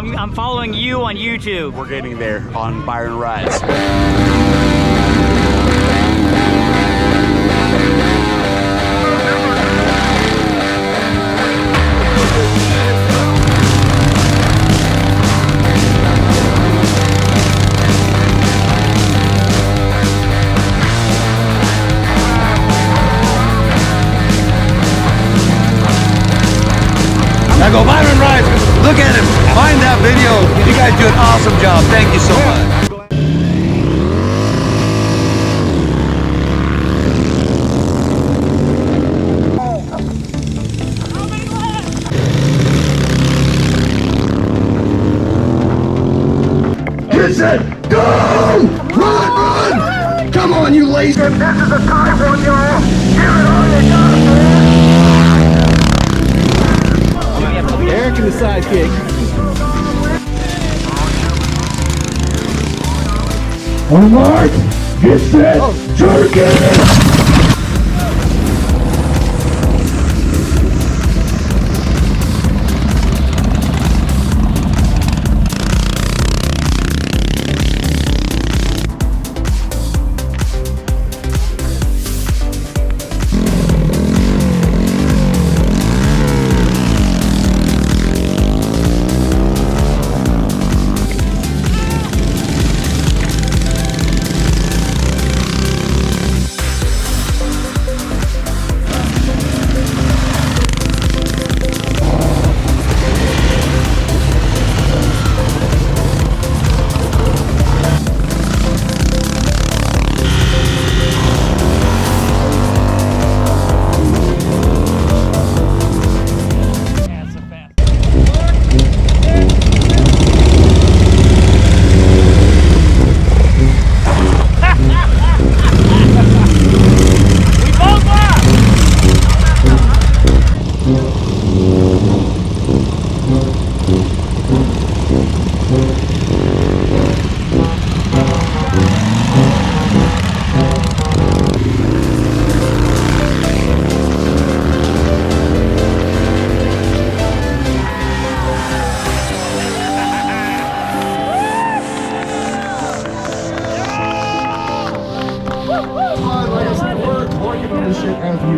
I'm following you on YouTube. We're getting there on Byron Rides. Now go Byron Rides, look at him, find that video. You guys do an awesome job. Thank you so much. Get set, go! Run! Come on, you lazy! This is a tight one, y'all. Give it all you got, man. Eric and the sidekick. On mark, get set, jerk it!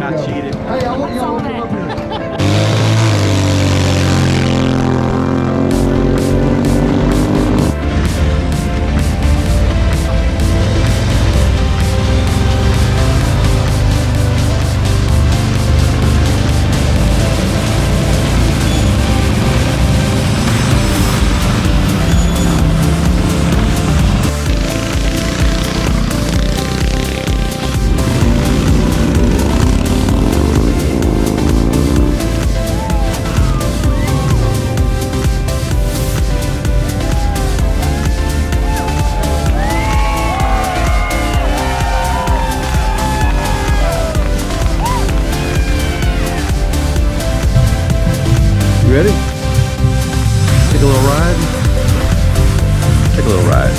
Got cheated. Hey, I want y'all to come up here. You ready? Take a little ride. Take a little ride.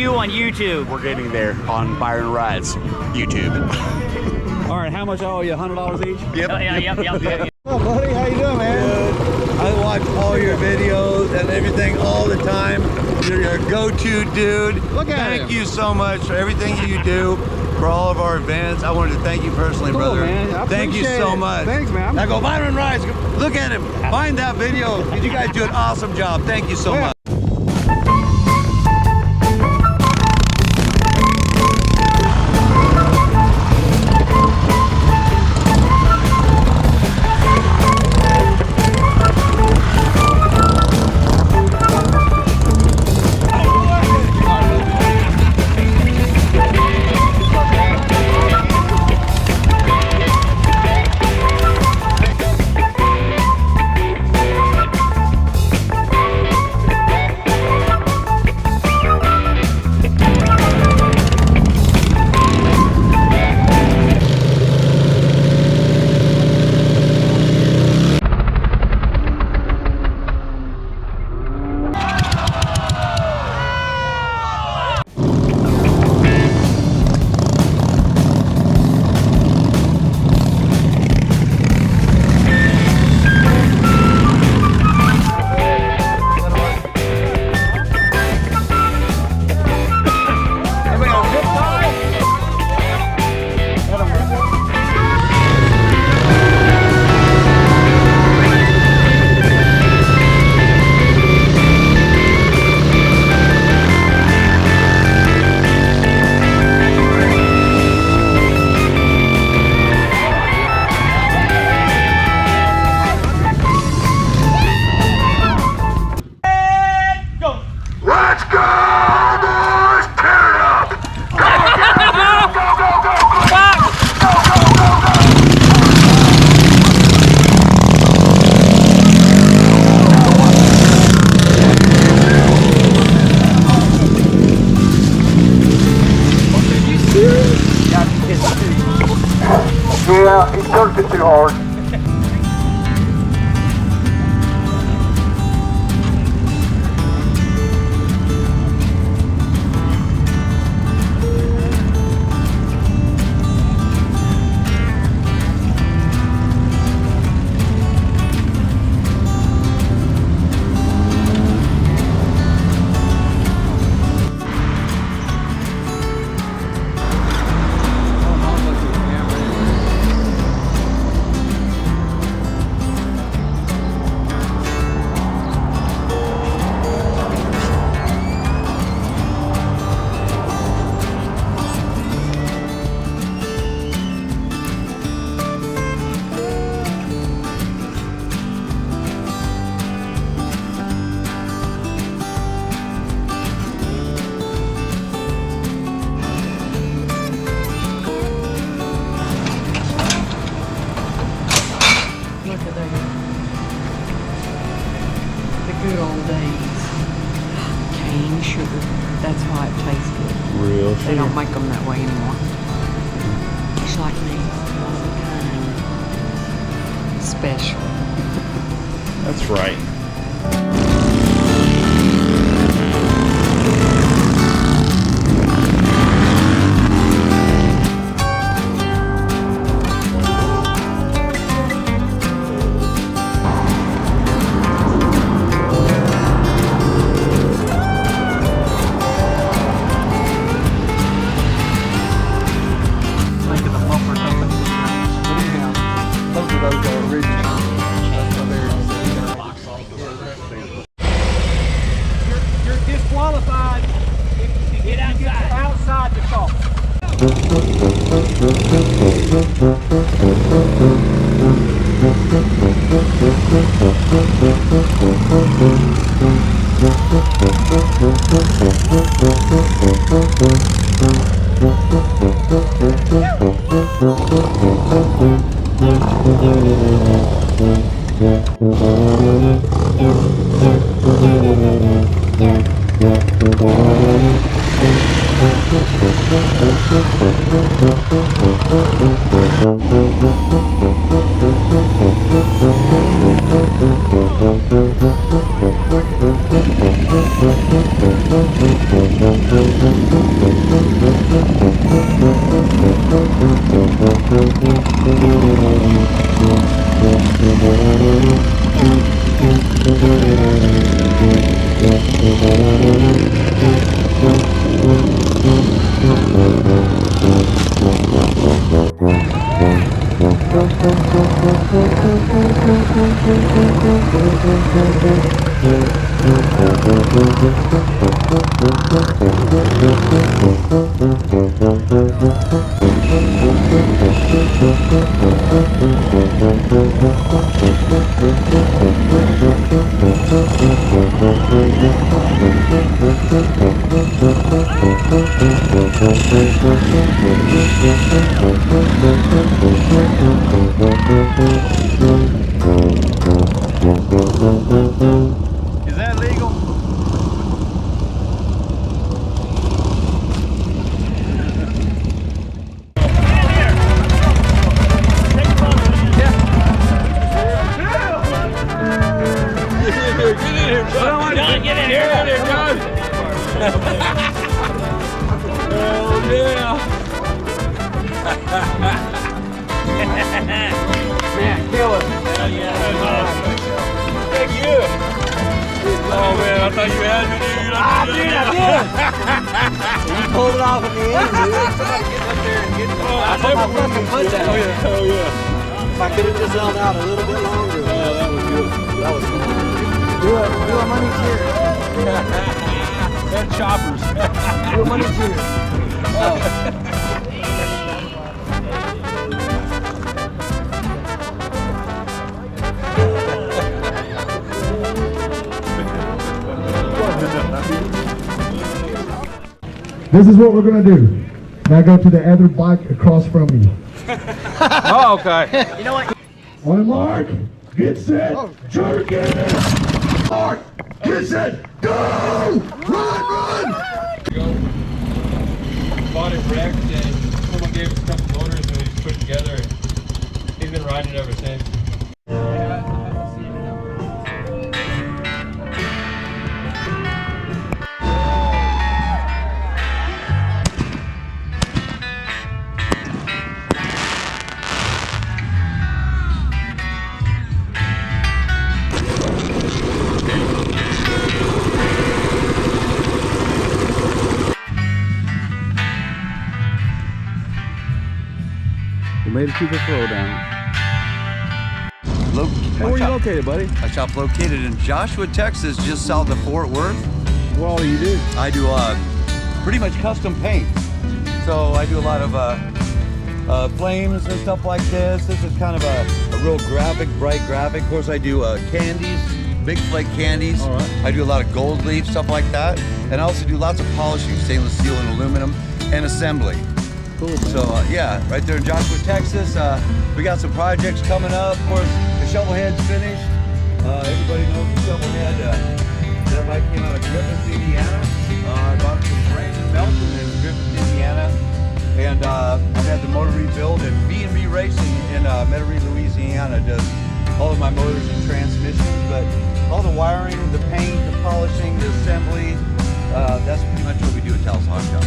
On YouTube. We're getting there on Byron Rides, YouTube. All right, how much I owe you? $100 each? Yep. Oh, yep. Oh, buddy, how you doing, man? Dude, I watch all your videos and everything all the time. You're a go-to dude. Look at Thank him. you so much for everything you do for all of our events. I wanted to thank you personally, Cool, brother. man. I Thank you appreciate so it. much. Thanks, man. Now go Byron Rides. Look at him. Find that video. You guys do an awesome job. Thank you so much. working too hard. Good old days. Cane sugar. That's why it tastes good. Real They sugar. don't make them that way anymore. Just like me. One of a kind. Special. That's right. Is that legal? Get in here, John. Oh, yeah. Man, kill it. Hell yeah. Thank you. Oh, man, I thought you had me, dude. Dude, I did. You pulled it off at the end, dude. Somebody get up there and get it. I put my fucking foot down. Oh, yeah. Oh, yeah. If I could have just held out a little bit longer. Oh, that was good. That was cool. Do a money cheer. And choppers. Do a money cheer. This is what we're gonna do. Now go to the other bike across from me. Oh, okay. You know what? On the mark, get set, jerk it. Mark, get set, go! Run! Bought it wrecked and someone gave us a couple motors and we just put it together. He's been riding it ever since. We made it to the throwdown. Where are you located, buddy? My shop located in Joshua, Texas, just south of Fort Worth. What all do you do? I do pretty much custom paint. So I do a lot of flames and stuff like this. This is kind of a real graphic, bright graphic. Of course, I do candies, big flake candies. All right. I do a lot of gold leaf, stuff like that. And I also do lots of polishing, stainless steel and aluminum, and assembly. Cool, man. So yeah, right there in Joshua, Texas, we got some projects coming up. Of course, the shovelhead's finished. Everybody knows the shovelhead. That bike came out of Griffith, Indiana. I bought it from Brandon Melton in Griffith, Indiana, and I've had the motor rebuilt. And B&B Racing in Metairie, Louisiana, does all of my motors and transmissions. But all the wiring, the paint, the polishing, the assembly, that's pretty much what we do at Taos Hot Shop.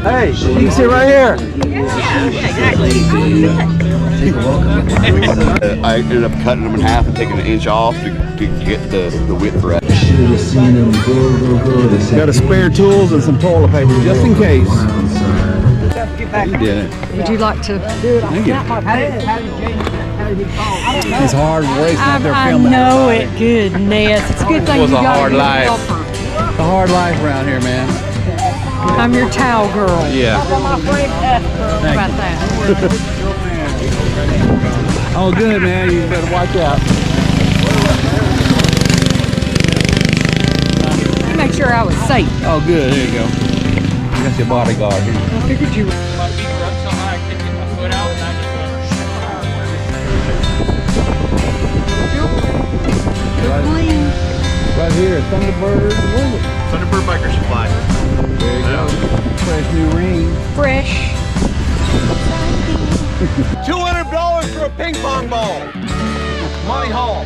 Hey, you can sit right here. I ended up cutting them in half and taking an inch off to get the width right. Got a spare tools and some toilet paper just in case. You did it. Would you like to? Thank you. It's hard racing out there I filming. know it. Goodness, it's a good thing was you a got hard a good life. helper. It's a hard life around here, man. I'm your towel girl. Yeah. How about that? Oh, good, man. You better watch out. Make sure I was safe. Oh, good. Here you go. You got your bodyguard here. I figured you. My feet were up so high I couldn't get my foot out, and I just Right here, Thunderbird. Thunderbird Biker Supply. There you go. Fresh new ring. Fresh. $200 for a ping pong ball. Monty Hall.